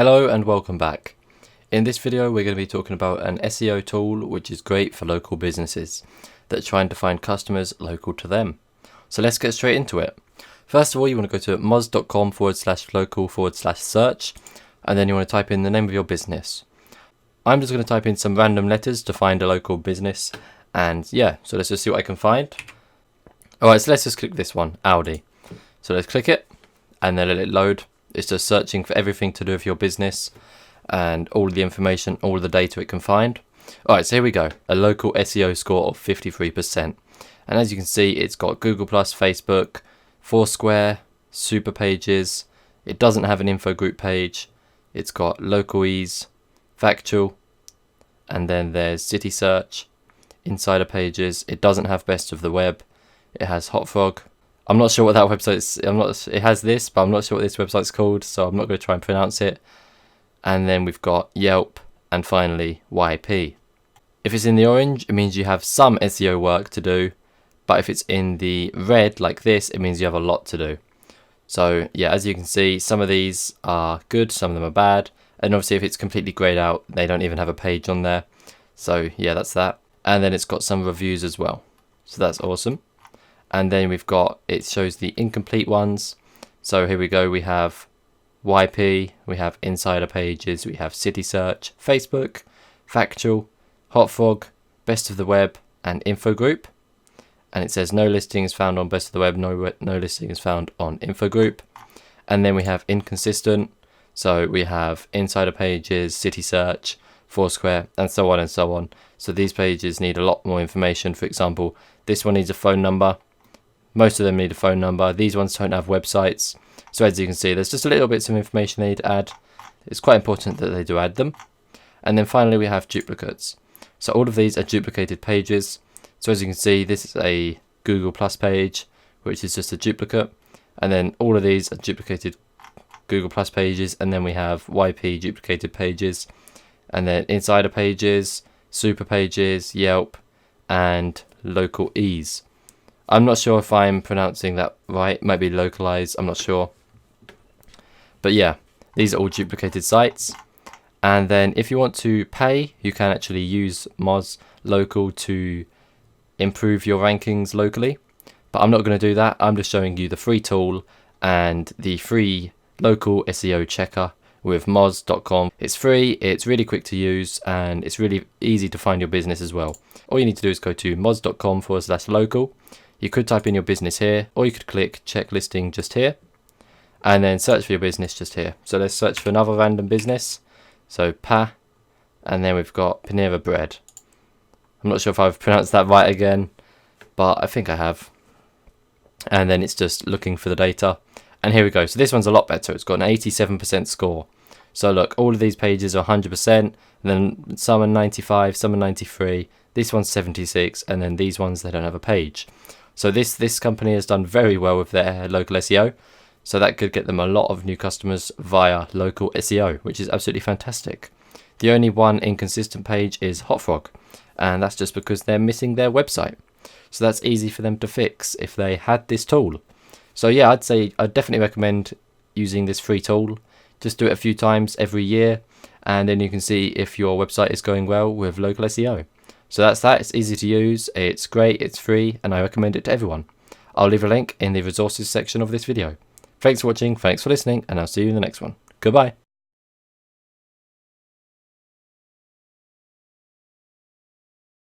Hello and welcome back. In this video we're going to be talking about an SEO tool which is great for local businesses that are trying to find customers local to them. So let's get straight into it. First of all, you want to go to moz.com/local/search, and then you want to type in the name of your business. I'm just going to type in some random letters to find a local business, and yeah, so let's just see what I can find. Alright, so let's just click this one, Audi. So let's click it and then let it load. It's just searching for everything to do with your business and all the information, all the data it can find. Alright, so here we go. A local SEO score of 53%. And as you can see, it's got Google+, Facebook, Foursquare, Super Pages. It doesn't have an info group page. It's got Local Ease, Factual, and then there's City Search, Insider Pages. It doesn't have Best of the Web. It has Hotfrog. I'm not sure what that website is. It has this, but I'm not sure what this website's called, so I'm not going to try and pronounce it. And then we've got Yelp, and finally YP. If it's in the orange, it means you have some SEO work to do, but if it's in the red like this, it means you have a lot to do. So yeah, as you can see, some of these are good, some of them are bad, and obviously if it's completely greyed out, they don't even have a page on there. So yeah, that's that. And then it's got some reviews as well, so that's awesome. And then we've got, it shows the incomplete ones. So here we go, we have YP, we have Insider Pages, we have City Search, Facebook, Factual, Hotfrog, Best of the Web, and Info Group. And it says no listing is found on Best of the Web, no listing is found on Info Group. And then we have inconsistent. So we have Insider Pages, City Search, Foursquare, and so on and so on. So these pages need a lot more information. For example, this one needs a phone number. Most of them need a phone number. These ones don't have websites. So as you can see, there's just a little bits of information they need to add. It's quite important that they do add them. And then finally we have duplicates. So all of these are duplicated pages. So as you can see, this is a Google Plus page, which is just a duplicate. And then all of these are duplicated Google Plus pages. And then we have YP duplicated pages. And then Insider Pages, Super Pages, Yelp, and Local Ease. I'm not sure if I'm pronouncing that right. It might be localized, I'm not sure. But yeah, these are all duplicated sites. And then if you want to pay, you can actually use Moz Local to improve your rankings locally. But I'm not going to do that. I'm just showing you the free tool and the free local SEO checker with moz.com. It's free, it's really quick to use, and it's really easy to find your business as well. All you need to do is go to moz.com/local. You could type in your business here, or you could click check listing just here, and then search for your business just here. So let's search for another random business. So Pa, and then we've got Panera Bread. I'm not sure if I've pronounced that right again, but I think I have. And then it's just looking for the data. And here we go. So this one's a lot better. It's got an 87% score. So look, all of these pages are 100%, and then some are 95, some are 93. This one's 76, and then these ones, they don't have a page. So this company has done very well with their local SEO. So that could get them a lot of new customers via local SEO, which is absolutely fantastic. The only one inconsistent page is Hotfrog, and that's just because they're missing their website. So that's easy for them to fix if they had this tool. So yeah, I'd definitely recommend using this free tool. Just do it a few times every year, and then you can see if your website is going well with local SEO. So that's that. It's easy to use, it's great, it's free, and I recommend it to everyone. I'll leave a link in the resources section of this video. Thanks for watching, thanks for listening, and I'll see you in the next one. Goodbye.